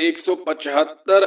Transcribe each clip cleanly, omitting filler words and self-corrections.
175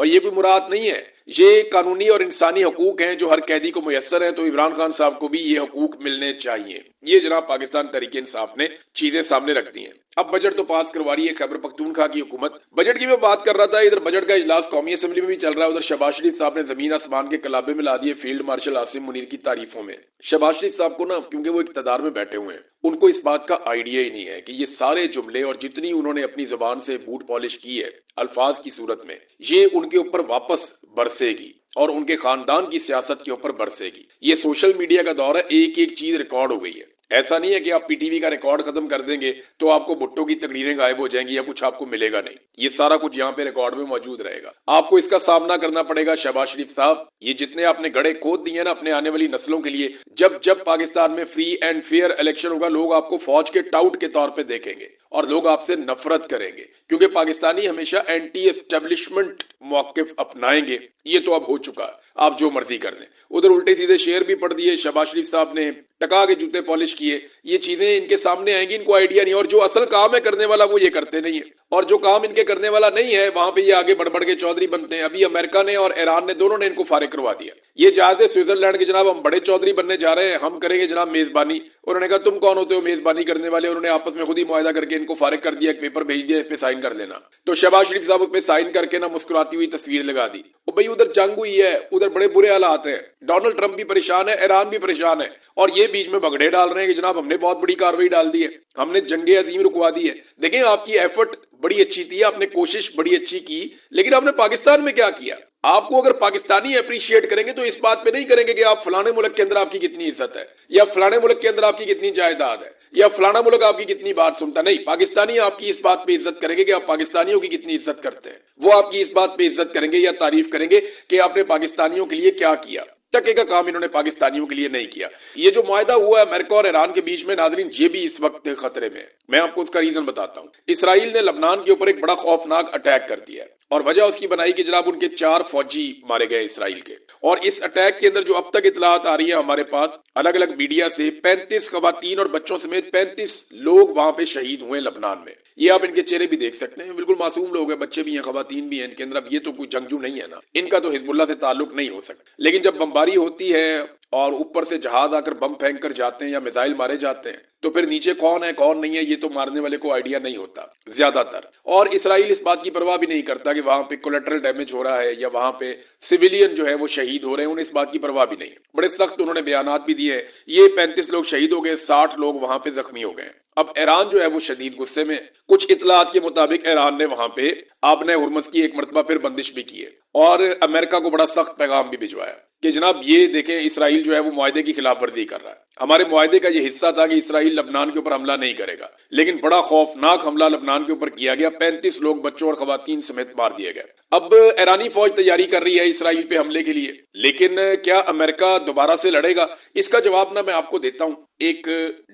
اور یہ کوئی مراد نہیں ہے، یہ قانونی اور انسانی حقوق ہیں جو ہر قیدی کو میسر ہیں، تو عمران خان صاحب کو بھی یہ حقوق ملنے چاہیے۔ یہ جناب پاکستان تحریک انصاف نے چیزیں سامنے رکھ دی ہیں۔ اب بجٹ تو پاس کروا رہی ہے خیبر پختونخوا کی حکومت۔ بجٹ کی میں بات کر رہا تھا، ادھر بجٹ کا اجلاس قومی اسمبلی میں بھی چل رہا ہے، ادھر شہباز شریف صاحب نے زمین آسمان کے کلابے میں لا دیے فیلڈ مارشل عاصم منیر کی تعریفوں میں۔ شہباز شریف صاحب کو نا، کیونکہ وہ اقتدار میں بیٹھے ہوئے ہیں، ان کو اس بات کا آئیڈیا ہی نہیں ہے کہ یہ سارے جملے اور جتنی انہوں نے اپنی زبان سے بوٹ پالش کی ہے الفاظ کی صورت میں، یہ ان کے اوپر واپس برسے گی اور ان کے خاندان کی سیاست کے اوپر برسے گی۔ یہ سوشل میڈیا کا دور ہے، ایک ایک چیز ریکارڈ ہو گئی ہے۔ ایسا نہیں ہے کہ آپ پی ٹی وی کا ریکارڈ ختم کر دیں گے تو آپ کو بھٹو کی تقریریں غائب ہو جائیں گی یا کچھ آپ کو ملے گا نہیں، یہ سارا کچھ یہاں پہ ریکارڈ میں موجود رہے گا۔ آپ کو اس کا سامنا کرنا پڑے گا شہباز شریف صاحب، یہ جتنے آپ نے گڑھے کھود دیے نا اپنے آنے والی نسلوں کے لیے، جب پاکستان میں فری اینڈ فیئر الیکشن ہوگا، لوگ آپ کو فوج کے ٹاؤٹ کے طور پہ دیکھیں گے اور لوگ آپ سے نفرت کریں گے، کیونکہ پاکستانی ہمیشہ اینٹی اسٹیبلشمنٹ موقف اپنائیں گے۔ یہ تو اب ہو چکا ہے، آپ جو مرضی کر لیں۔ ادھر الٹے سیدھے شعر بھی پڑھ دیے شہباز شریف صاحب نے، ٹکا کے جوتے پالش کیے، یہ چیزیں ان کے سامنے آئیں گی، ان کو آئیڈیا نہیں، اور جو اصل کام ہے کرنے والا وہ یہ کرتے نہیں ہے، اور جو کام ان کے کرنے والا نہیں ہے وہاں پہ یہ آگے بڑھ بڑھ کے چودھری بنتے ہیں۔ ابھی امریکہ نے اور ایران نے دونوں نے ان کو فارغ کروا دیا۔ یہ جہاز سوئٹزرلینڈ کے جناب ہم بڑے چودھری بننے جا رہے ہیں، ہم کریں گے جناب میزبانی۔ انہوں نے کہا تم کون ہوتے ہو میزبانی کرنے والے؟ انہوں نے آپس میں خود ہی معاہدہ کر کے ان کو فارغ کر دیا، ایک پیپر بھیج دیا، اس پہ سائن کر لینا۔ تو شہباز شریف صاحب اس پہ سائن کر کے نا مسکراتی ہوئی تصویر لگا دی۔ اور بھائی ادھر جنگ ہوئی ہے، ادھر بڑے برے حالات ہیں، ڈونلڈ ٹرمپ بھی پریشان ہے، ایران بھی پریشان ہے، اور یہ بیچ میں بگڑے ڈال رہے ہیں کہ جناب ہم نے بہت بڑی کارروائی ڈال دی ہے، ہم نے جنگ عظیم رکوا دی ہے۔ دیکھیں آپ کی ایفرٹ بڑی اچھی تھی، آپ نے کوشش بڑی اچھی کی، لیکن آپ نے پاکستان میں کیا کیا؟ آپ کو اگر پاکستانی اپریشیٹ کریں گے تو اس بات پہ نہیں کریں گے کہ آپ فلانے ملک کے اندر آپ کی کتنی عزت ہے، یا فلانے ملک کے اندر آپ کی کتنی جائیداد ہے، یا فلانا ملک آپ کی کتنی بات سنتا۔ نہیں، پاکستانی آپ کی اس بات پہ عزت کریں گے کہ آپ پاکستانیوں کی کتنی عزت کرتے ہیں، وہ آپ کی اس بات پہ عزت کریں گے یا تعریف کریں گے کہ آپ نے پاکستانیوں کے لیے کیا کیا۔ ٹکے کا کام انہوں نے پاکستانیوں کے لیے نہیں کیا۔ یہ جو معاہدہ ہوا ہے امریکہ اور ایران کے بیچ میں، ناظرین یہ بھی اس وقت خطرے میں ہے۔ میں آپ کو اس کا ریزن بتاتا ہوں۔ اسرائیل نے لبنان کے اوپر ایک بڑا خوفناک اٹیک کر دیا ہے، اور وجہ اس کی بنائی کہ جناب ان کے 4 فوجی مارے گئے اسرائیل کے، اور اس اٹیک کے اندر جو اب تک اطلاعات آ رہی ہیں ہمارے پاس الگ الگ میڈیا سے، 35 خواتین اور بچوں سمیت 35 لوگ وہاں پہ شہید ہوئے لبنان میں۔ یہ آپ ان کے چہرے بھی دیکھ سکتے ہیں، بالکل معصوم لوگ ہیں، بچے بھی ہیں، خواتین بھی ہیں ان کے اندر۔ اب یہ تو کوئی جنگجو نہیں ہے نا، ان کا تو حزب اللہ سے تعلق نہیں ہو سکتا، لیکن جب بمباری ہوتی ہے اور اوپر سے جہاز آ کر بم پھینک کر جاتے ہیں یا میزائل مارے جاتے ہیں، تو پھر نیچے کون ہے کون نہیں ہے یہ تو مارنے والے کو آئیڈیا نہیں ہوتا زیادہ تر۔ اور اسرائیل اس بات کی پرواہ بھی نہیں کرتا کہ وہاں پہ کولیٹرل ڈیمیج ہو رہا ہے یا وہاں پہ سویلین جو ہے وہ شہید ہو رہے ہیں، انہیں اس بات کی پرواہ بھی نہیں۔ بڑے سخت انہوں نے بیانات بھی دیے ہیں۔ یہ 35 لوگ شہید ہو گئے، 60 لوگ وہاں پہ زخمی ہو گئے۔ اب ایران جو ہے وہ شدید غصے میں، کچھ اطلاعات کے مطابق ایران نے وہاں پہ آبنۂ ہرمز کی ایک مرتبہ پھر بندش بھی کی ہے، اور امریکہ کو بڑا سخت پیغام بھی بھجوایا کہ جناب یہ دیکھیں اسرائیل جو ہے وہ معاہدے کی خلاف ورزی کر رہا ہے۔ ہمارے معاہدے کا یہ حصہ تھا کہ اسرائیل لبنان کے اوپر حملہ نہیں کرے گا، لیکن بڑا خوفناک حملہ لبنان کے اوپر کیا گیا، 35 لوگ بچوں اور خواتین سمیت مار دیے گئے۔ اب ایرانی فوج تیاری کر رہی ہے اسرائیل پہ حملے کے لیے، لیکن کیا امریکہ دوبارہ سے لڑے گا؟ اس کا جواب نہ میں آپ کو دیتا ہوں۔ ایک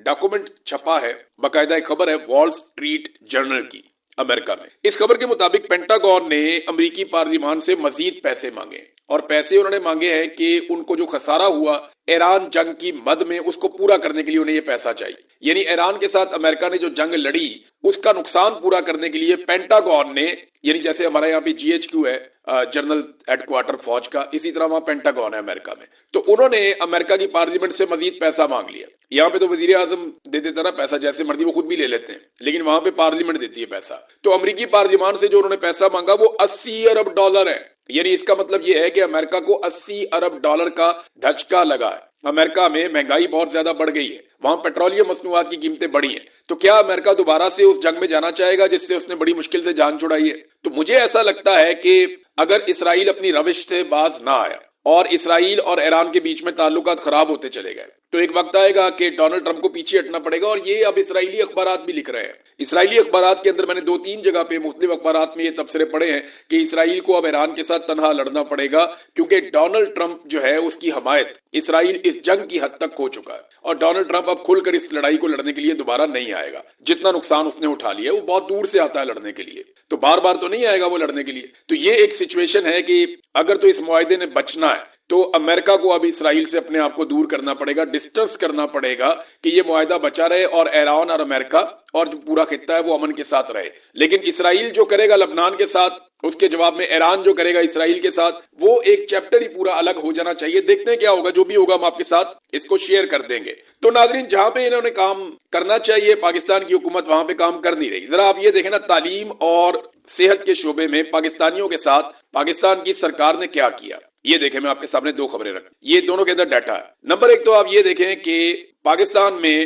ڈاکومنٹ چھپا ہے، باقاعدہ ایک خبر ہے وال سٹریٹ جرنل کی امریکہ میں۔ اس خبر کے مطابق پینٹاگون نے امریکی پارلیمان سے مزید پیسے مانگے، اور پیسے انہوں نے مانگے ہیں کہ ان کو جو خسارہ ہوا ایران جنگ کی مد میں اس کو پورا کرنے کے لیے انہیں یہ پیسہ چاہیے۔ یعنی ایران کے ساتھ امریکہ نے جو جنگ لڑی اس کا نقصان پورا کرنے کے لیے پینٹاگون نے، یعنی جیسے ہمارے یہاں پہ GHQ ہے جنرل ہیڈ کوارٹر فوج کا، اسی طرح وہاں پینٹاگون ہے امریکہ میں، تو انہوں نے امریکہ کی پارلیمنٹ سے مزید پیسہ مانگ لیا۔ یہاں پہ تو وزیر اعظم دے دیتا نا پیسہ جیسے مرضی، وہ خود بھی لے لیتے ہیں، لیکن وہاں پہ پارلیمنٹ دیتی ہے پیسہ۔ تو امریکی پارلیمان سے جو انہوں نے پیسہ مانگا وہ $80 ارب ہے۔ یعنی اس کا مطلب یہ ہے کہ امریکہ کو $80 ارب کا دھچکا لگا ہے۔ امریکہ میں مہنگائی بہت زیادہ بڑھ گئی ہے، وہاں پیٹرولیم مصنوعات کی قیمتیں بڑھی ہیں، تو کیا امریکہ دوبارہ سے اس جنگ میں جانا چاہے گا جس سے اس نے بڑی مشکل سے جان چھڑائی ہے؟ تو مجھے ایسا لگتا ہے کہ اگر اسرائیل اپنی روش سے باز نہ آیا اور اسرائیل اور ایران کے بیچ میں تعلقات خراب ہوتے چلے گئے، تو ایک وقت آئے گا کہ ڈونلڈ ٹرمپ کو پیچھے ہٹنا پڑے گا۔ اور یہ اب اسرائیلی اخبارات بھی لکھ رہے ہیں، اسرائیلی اخبارات کے اندر میں نے 2-3 جگہ پہ مختلف اخبارات میں یہ تبصرے پڑھے ہیں کہ اسرائیل کو اب ایران کے ساتھ تنہا لڑنا پڑے گا، کیونکہ ڈونلڈ ٹرمپ جو ہے اس کی حمایت اسرائیل اس جنگ کی حد تک ہو چکا ہے، اور ڈونلڈ ٹرمپ اب کھل کر اس لڑائی کو لڑنے کے لیے دوبارہ نہیں آئے گا۔ جتنا نقصان اس نے اٹھا لیا وہ بہت دور سے آتا ہے لڑنے کے لیے، تو بار بار تو نہیں آئے گا وہ لڑنے کے لیے۔ تو یہ ایک سچویشن ہے کہ اگر تو اس معاہدے نے بچنا ہے تو امریکہ کو اب اسرائیل سے اپنے آپ کو دور کرنا پڑے گا، ڈسٹنس کرنا پڑے گا کہ یہ معاہدہ بچا رہے اور ایران اور امریکہ اور جو پورا خطہ ہے وہ امن کے ساتھ رہے۔ لیکن اسرائیل جو کرے گا لبنان کے ساتھ اس کے جواب میں ایران جو کرے گا اسرائیل کے ساتھ، وہ ایک چیپٹر ہی پورا الگ ہو جانا چاہیے. دیکھتے ہیں کیا ہوگا، جو بھی ہوگا ہم آپ کے ساتھ اس کو شیئر کر دیں گے. تو ناظرین، جہاں پہ انہوں نے کام کرنا چاہیے پاکستان کی حکومت وہاں پہ کام کر نہیں رہی. ذرا آپ یہ دیکھیں نا، تعلیم اور صحت کے شعبے میں پاکستانیوں کے ساتھ پاکستان کی سرکار نے کیا کیا. یہ دیکھیں، میں آپ کے سامنے دو خبریں رکھ، یہ دونوں کے اندر ڈیٹا ہے. نمبر ایک تو آپ یہ دیکھیں کہ پاکستان میں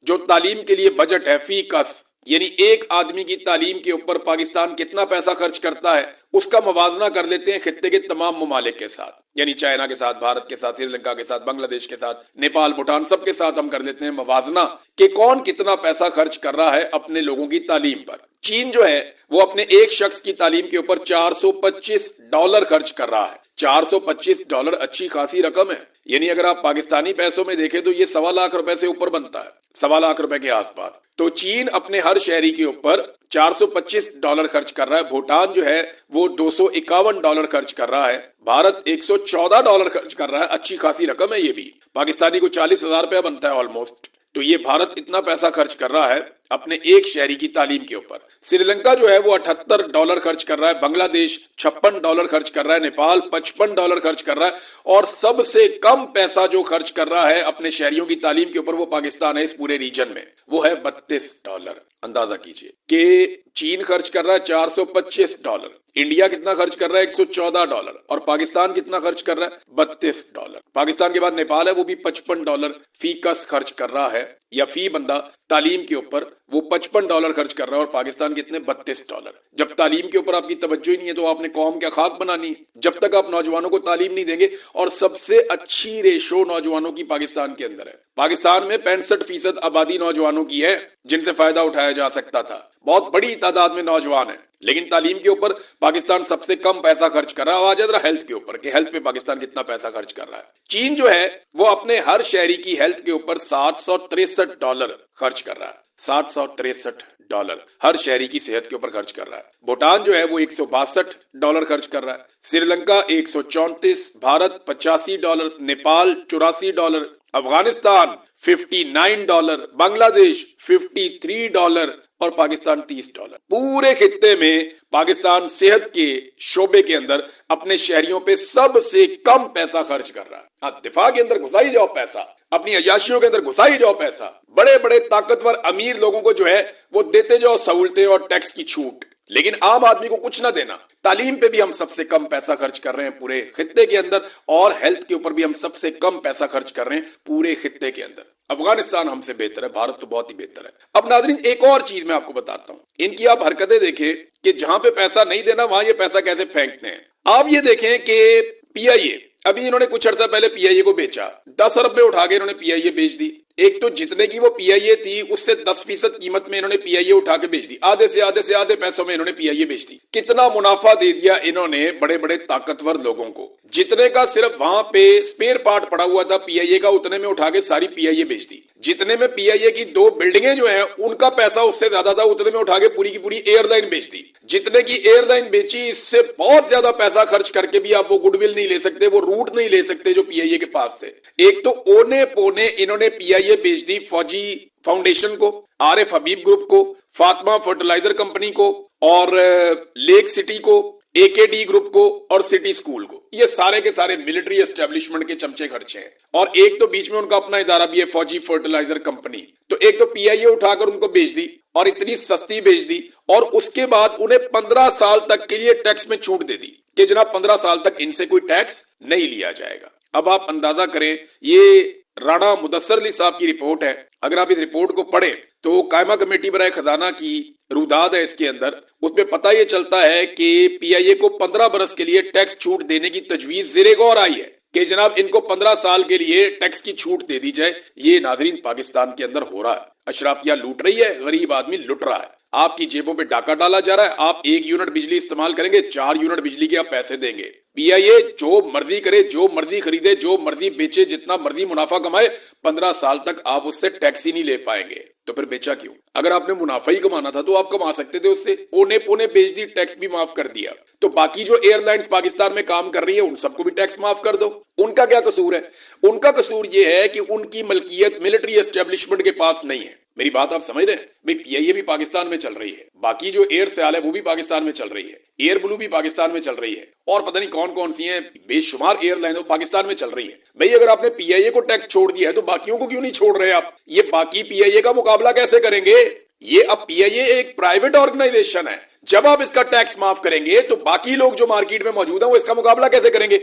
جو تعلیم کے لیے بجٹ ہے فی کس، یعنی ایک آدمی کی تعلیم کے اوپر پاکستان کتنا پیسہ خرچ کرتا ہے، اس کا موازنہ کر لیتے ہیں خطے کے تمام ممالک کے ساتھ، یعنی چائنا کے ساتھ، بھارت کے ساتھ، سری لنکا کے ساتھ، بنگلہ دیش کے ساتھ، نیپال، بھوٹان، سب کے ساتھ ہم کر لیتے ہیں موازنہ کہ کون کتنا پیسہ خرچ کر رہا ہے اپنے لوگوں کی تعلیم پر. چین جو ہے وہ اپنے ایک شخص کی تعلیم کے اوپر $425 خرچ کر رہا ہے. $425 اچھی خاصی رقم ہے. یعنی اگر آپ پاکستانی پیسوں میں دیکھیں تو یہ $1.25 سے اوپر بنتا ہے، $1.25 کے آس پاس. تو چین اپنے ہر شہری کے اوپر $425 خرچ کر رہا ہے. بھوٹان جو ہے وہ $251 خرچ کر رہا ہے. بھارت $114 خرچ کر رہا ہے. اچھی خاصی رقم ہے یہ بھی. پاکستانی کو $40,000 بنتا ہے آلموسٹ. تو یہ بھارت اتنا پیسہ خرچ کر رہا ہے اپنے ایک شہری کی تعلیم کے اوپر. سری لنکا جو ہے وہ $78 خرچ کر رہا ہے. بنگلہ دیش $56 خرچ کر رہا ہے. نیپال $55 خرچ کر رہا ہے. اور سب سے کم پیسہ جو خرچ کر رہا ہے اپنے شہریوں کی تعلیم کے اوپر وہ پاکستان ہے اس پورے ریجن میں، وہ ہے $32. اندازہ کیجئے کہ چین خرچ کر رہا ہے $425. انڈیا کتنا خرچ کر رہا ہے $114. اور پاکستان کتنا خرچ کر رہا ہے $32. پاکستان کے بعد نیپال ہے، وہ بھی $55 فی کس خرچ کر رہا ہے، یا فی بندہ تعلیم کے اوپر وہ $55 خرچ کر رہا ہے. اور پاکستان کتنے $32. جب تعلیم کے اوپر آپ کی توجہ ہی نہیں ہے تو آپ نے قوم کیا خاک بنانی ہے. جب تک آپ نوجوانوں کو تعلیم نہیں دیں گے. اور سب سے اچھی ریشو نوجوانوں کی پاکستان کے اندر ہے. پاکستان میں 65% آبادی نوجوانوں کی ہے جن سے فائدہ اٹھایا جا سکتا تھا. بہت بڑی تعداد میں نوجوان ہیں، لیکن تعلیم کے اوپر پاکستان سب سے کم پیسہ خرچ کر رہا ہے. آج ذرا ہیلتھ کے اوپر کہ ہیلتھ پہ پاکستان کتنا پیسہ خرچ کر رہا ہے. چین جو ہے وہ اپنے ہر شہری کی ہیلتھ کے اوپر $763 خرچ کر رہا ہے. $763 ہر شہری کی صحت کے اوپر خرچ کر رہا ہے. بھوٹان جو ہے وہ $162 خرچ کر رہا ہے. سری لنکا 134، بھارت $85، نیپال $84، افغانستان $59، بنگلہ دیش $53 اور پاکستان $30. پورے خطے میں پاکستان صحت کے شعبے کے اندر اپنے شہریوں پہ سب سے کم پیسہ خرچ کر رہا ہے. دفاع کے اندر گھسائی جاؤ پیسہ، اپنی عیاشیوں کے اندر گھسائی جاؤ پیسہ، بڑے بڑے طاقتور امیر لوگوں کو جو ہے وہ دیتے جاؤ سہولتیں اور ٹیکس کی چھوٹ، لیکن عام آدمی کو کچھ نہ دینا. تعلیم پہ بھی ہم سب سے کم پیسہ خرچ کر رہے ہیں پورے خطے کے اندر، اور ہیلتھ کے اوپر بھی ہم سب سے کم پیسہ خرچ کر رہے ہیں پورے خطے کے اندر. افغانستان ہم سے بہتر ہے، بھارت تو بہت ہی بہتر ہے. اب ناظرین ایک اور چیز میں آپ کو بتاتا ہوں، ان کی آپ حرکتیں دیکھیں کہ جہاں پہ پیسہ نہیں دینا وہاں یہ پیسہ کیسے پھینکتے ہیں. آپ یہ دیکھیں کہ PIA، ابھی انہوں نے کچھ عرصہ پہلے PIA کو بیچا، 10 ارب میں اٹھا کے انہوں نے PIA بیچ دی. ایک تو جتنے کی وہ PIA تھی اس سے 10% قیمت میں انہوں نے PIA اٹھا کے بیچ دی. آدھے سے آدھے پیسوں میں انہوں نے PIA بیچ دی. کتنا منافع دے دیا انہوں نے بڑے بڑے طاقتور لوگوں کو. جتنے کا صرف وہاں پہ اسپیئر پارٹ پڑا ہوا تھا PIA کا، اتنے میں اٹھا کے ساری PIA بیچ دی. جتنے میں PIA کی 2 بلڈنگیں جو ہیں ان کا پیسہ اس سے زیادہ تھا، اتنے میں اٹھا کے پوری کی پوری ایئر لائن بیچ دی. جتنے کی ایئر لائن بیچی، اس سے بہت زیادہ پیسہ خرچ کر کے بھی آپ وہ گڈ ول نہیں لے سکتے، وہ روٹ نہیں لے سکتے جو PIA کے پاس تھے. ایک تو اونے پونے انہوں نے PIA بیچ دی فوجی فاؤنڈیشن کو، عارف حبیب گروپ کو، فاطمہ فرٹیلائزر کمپنی کو، اور لیک سٹی کو، AKD گروپ کو، اور سٹی سکول کو. یہ سارے کے سارے ملٹری اسٹیبلشمنٹ کے چمچے خرچے ہیں. اور ایک تو بیچ میں ان کا اپنا ادارہ بھی ہے فوجی فرٹیلائزر کمپنی. تو ایک تو PIA اٹھا کر ان کو بیچ دی اور اتنی سستی بیچ دی، اور اس کے بعد انہیں 15 سال تک کے لیے ٹیکس میں چھوٹ دے دی کہ جناب 15 سال تک ان سے کوئی ٹیکس نہیں لیا جائے گا. اب آپ اندازہ کریں، یہ رانا مدثر علی صاحب کی رپورٹ ہے. اگر آپ اس رپورٹ کو پڑھیں تو قائمہ کمیٹی برائے خزانہ کی روداد ہے اس کے اندر، اس میں پتہ یہ چلتا ہے کہ PIA کو 15 برس کے لیے ٹیکس چھوٹ دینے کی تجویز زیر غور آئی ہے کہ جناب ان کو 15 سال کے لیے ٹیکس کی چھوٹ دے دی جائے. یہ ناظرین پاکستان کے اندر ہو رہا ہے. اشرافیہ لوٹ رہی ہے، غریب آدمی لٹ رہا ہے. آپ کی جیبوں پہ ڈاکہ ڈالا جا رہا ہے. آپ 1 یونٹ بجلی استعمال کریں گے، 4 یونٹ بجلی کے آپ پیسے دیں گے. PIA جو مرضی کرے، جو مرضی خریدے، جو مرضی بیچے، جتنا مرضی منافع کمائے، 15 سال تک آپ اس سے ٹیکس ہی نہیں لے پائیں گے. تو پھر بیچا کیوں؟ اگر آپ نے منافع ہی کمانا تھا تو آپ کما سکتے تھے اس سے. اونے پونے بیچ دی، ٹیکس بھی معاف کر دیا. تو باقی جو ایئر لائنز پاکستان میں کام کر رہی ہیں ان سب کو بھی ٹیکس معاف کر دو. ان کا کیا قصور ہے؟ ان کا قصور یہ ہے کہ ان کی ملکیت ملٹری اسٹیبلشمنٹ کے پاس نہیں ہے. میری بات آپ سمجھ رہے ہیں؟ بھائی پی آئی اے بھی پاکستان میں چل رہی ہے، باقی جو ایئر سیال ہے وہ بھی پاکستان میں چل رہی ہے، ایئر بلو بھی پاکستان میں چل رہی ہے، اور پتہ نہیں کون کون سی ہیں بے شمار ایئر لائن پاکستان میں چل رہی ہیں۔ بھائی اگر آپ نے پی آئی اے کو ٹیکس چھوڑ دیا ہے تو باقیوں کو کیوں نہیں چھوڑ رہے آپ؟ یہ باقی پی آئی اے کا مقابلہ کیسے کریں گے؟ یہ اب پی آئی اے ایک پرائیویٹ آرگنائزیشن ہے، جب آپ اس کا ٹیکس معاف کریں گے تو باقی لوگ جو مارکیٹ میں موجود ہیں وہ اس کا مقابلہ کیسے کریں گے؟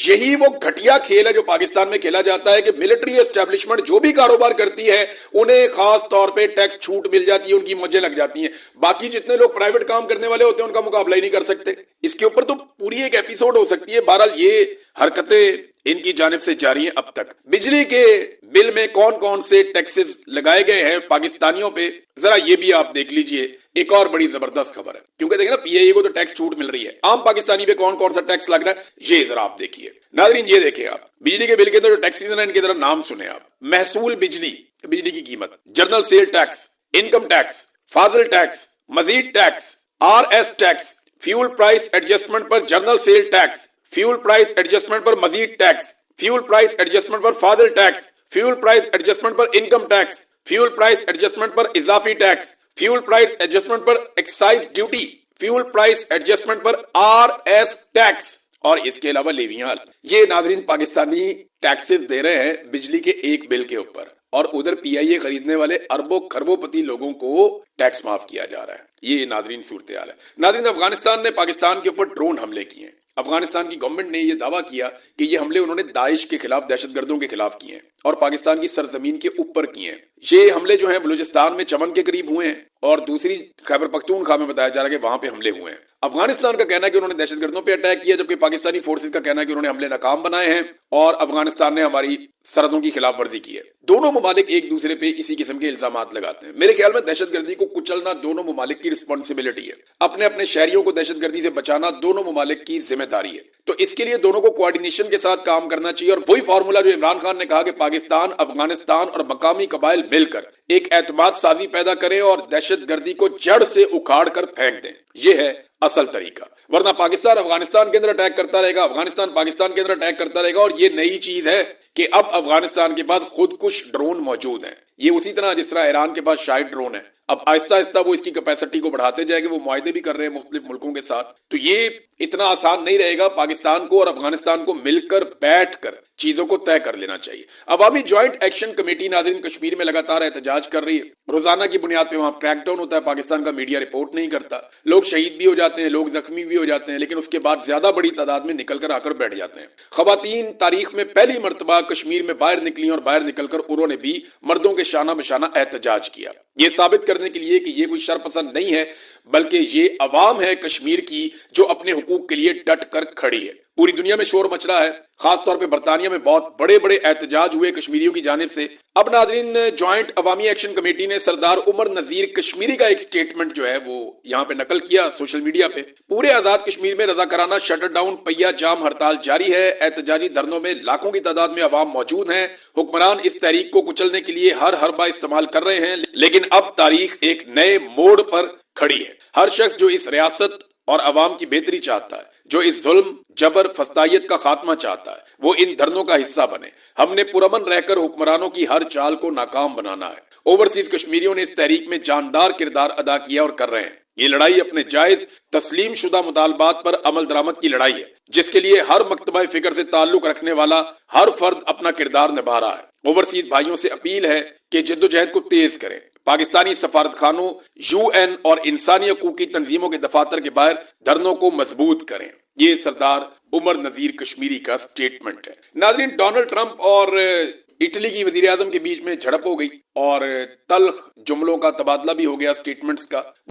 یہی وہ گھٹیا کھیل ہے جو پاکستان میں کھیلا جاتا ہے کہ ملٹری اسٹیبلشمنٹ جو بھی کاروبار کرتی ہے انہیں خاص طور پہ ٹیکس چھوٹ مل جاتی ہے، ان کی موجیں لگ جاتی ہیں، باقی جتنے لوگ پرائیویٹ کام کرنے والے ہوتے ہیں ان کا مقابلہ ہی نہیں کر سکتے۔ اس کے اوپر تو پوری ایک ایپیسوڈ ہو سکتی ہے۔ بہرحال یہ حرکتیں ان کی جانب سے جاری ہیں اب تک۔ بجلی کے بل میں کون کون سے ٹیکسز لگائے گئے ہیں پاکستانیوں پہ، ذرا یہ بھی آپ دیکھ لیجئے۔ ایک اور بڑی زبردست خبر ہے، کیونکہ دیکھیں نا پی آئی اے کو تو ٹیکس چھوٹ مل رہی ہے، عام پاکستانی پہ کون کون سا ٹیکس لگ رہا ہے یہ ذرا آپ دیکھیے۔ ناظرین یہ دیکھیں آپ بجلی کے بل کے اندر جو ٹیکسز ہیں ان کے ذرا نام سنیں آپ۔ محصول بجلی، بجلی کی قیمت، general sale tax, income tax, فاضل ٹیکس، مزید tax, R S tax, fuel price adjustment پر general sale tax, fuel price adjustment پر مزید ٹیکس، فیول پرائس ایڈجسٹمنٹ پر فاضل ٹیکس، فیول پرائس ایڈجسٹمنٹ پر income tax, fuel price adjustment پر اضافی ٹیکس، فیول پرائس ایڈجسٹمنٹ پر excise duty, fuel price adjustment پر آر ایس ٹیکس، اور اس کے علاوہ لیویاں۔ یہ ناظرین پاکستانی ٹیکسز دے رہے ہیں بجلی کے ایک بل کے اوپر، اور ادھر پی آئی اے خریدنے والے اربوں خربوں پتی لوگوں کو ٹیکس معاف کیا جا رہا ہے۔ یہ ناظرین صورتحال ہے۔ ناظرین افغانستان نے پاکستان کے اوپر ڈرون حملے کیے ہیں۔ افغانستان کی گورنمنٹ نے یہ دعویٰ کیا کہ یہ حملے انہوں نے داعش کے خلاف، دہشت گردوں کے خلاف کیے ہیں اور پاکستان کی سرزمین کے اوپر کیے ہیں۔ یہ حملے جو ہیں بلوچستان میں چمن کے قریب ہوئے ہیں، اور دوسری خیبر پختونخوا میں بتایا جا رہا ہے کہ وہاں پہ حملے ہوئے ہیں۔ افغانستان کا کہنا ہے کہ انہوں نے دہشت گردوں پہ اٹیک کیا، جبکہ پاکستانی فورسز کا کہنا ہے کہ انہوں نے حملے ناکام بنائے ہیں اور افغانستان نے ہماری سرحدوں کی خلاف ورزی کی ہے۔ دونوں ممالک ایک دوسرے پہ اسی قسم کے الزامات لگاتے ہیں۔ میرے خیال میں دہشت گردی کو کچلنا دونوں ممالک کی رسپانسبلٹی ہے، اپنے اپنے شہریوں کو دہشت گردی سے بچانا دونوں ممالک کی ذمہ داری ہے۔ تو اس کے لیے دونوں کو کوآرڈینیشن کے ساتھ کام کرنا چاہیے، اور وہی فارمولا جو عمران خان نے کہا کہ پاکستان، افغانستان اور مقامی قبائل مل کر ایک اعتماد سازی پیدا کریں اور دہشت گردی کو جڑ سے اکھاڑ کر پھینک دیں، یہ ہے اصل طریقہ۔ ورنہ پاکستان افغانستان کے اندر اٹیک کرتا رہے گا، افغانستان پاکستان کے اندر اٹیک کرتا رہے گا، اور یہ نئی چیز ہے کہ اب افغانستان کے پاس خود کش ڈرون موجود ہیں۔ یہ اسی طرح جس طرح ایران کے پاس شاہد ڈرون ہے، اب آہستہ آہستہ وہ اس کی کیپیسٹی کو بڑھاتے جائیں گے، وہ معاہدے بھی کر رہے ہیں مختلف ملکوں کے ساتھ۔ تو یہ اتنا آسان نہیں رہے گا، پاکستان کو اور افغانستان کو مل کر بیٹھ کر چیزوں کو طے کر لینا چاہیے۔ عوامی جوائنٹ ایکشن کمیٹی ناظرین کشمیر میں لگاتار احتجاج کر رہی ہے، روزانہ کی بنیاد پہ وہاں کریک ڈاؤن ہوتا ہے، پاکستان کا میڈیا رپورٹ نہیں کرتا، لوگ شہید بھی ہو جاتے ہیں، لوگ زخمی بھی ہو جاتے ہیں، لیکن اس کے بعد زیادہ بڑی تعداد میں نکل کر آ کر بیٹھ جاتے ہیں۔ خواتین تاریخ میں پہلی مرتبہ کشمیر میں باہر نکلی اور باہر نکل کر انہوں نے بھی مردوں کے شانہ بشانہ احتجاج کیا، یہ ثابت کرنے کے لیے کہ یہ کوئی شر پسند نہیں ہے، بلکہ یہ عوام ہے کشمیر کی جو اپنے حقوق کے لیے ڈٹ کر کھڑی ہے۔ پوری دنیا میں شور مچ رہا ہے، خاص طور پہ برطانیہ میں بہت بڑے بڑے احتجاج ہوئے کشمیریوں کی جانب سے۔ اب ناظرین جوائنٹ عوامی ایکشن کمیٹی نے سردار عمر نذیر کشمیری کا ایک سٹیٹمنٹ جو ہے وہ یہاں پہ نقل کیا سوشل میڈیا پہ۔ پورے آزاد کشمیر میں رضاکارانہ شٹر ڈاؤن پہیا جام ہڑتال جاری ہے، احتجاجی دھرنوں میں لاکھوں کی تعداد میں عوام موجود ہیں، حکمران اس تحریک کو کچلنے کے لیے ہر حربہ استعمال کر رہے ہیں، لیکن اب تاریخ ایک نئے موڑ پر کھڑی ہے۔ ہر شخص جو اس ریاست اور عوام کی بہتری چاہتا ہے، جو اس ظلم، جبر، فسطائیت کا خاتمہ چاہتا ہے، وہ ان دھرنوں کا حصہ بنے۔ ہم نے پرامن رہ کر حکمرانوں کی ہر چال کو ناکام بنانا ہے۔ اوورسیز کشمیریوں نے اس تحریک میں جاندار کردار ادا کیا اور کر رہے ہیں۔ یہ لڑائی اپنے جائز تسلیم شدہ مطالبات پر عمل درآمد کی لڑائی ہے، جس کے لیے ہر مکتبہ فکر سے تعلق رکھنے والا ہر فرد اپنا کردار نبھا رہا ہے۔ اوورسیز بھائیوں سے اپیل ہے کہ جدوجہد کو تیز کریں، پاکستانی سفارت خانوں، یو این اور انسانی حقوق کی تنظیموں کے دفاتر کے باہر دھرنوں کو مضبوط کریں۔ یہ سردار عمر نذیر کشمیری کا سٹیٹمنٹ ہے۔ ناظرین ڈونلڈ ٹرمپ اور اٹلی کی وزیر اعظم کے بیچ میں جھڑپ ہو گئی اور تلخ جملوں کا تبادلہ بھی ہو گیا سٹیٹمنٹس کا۔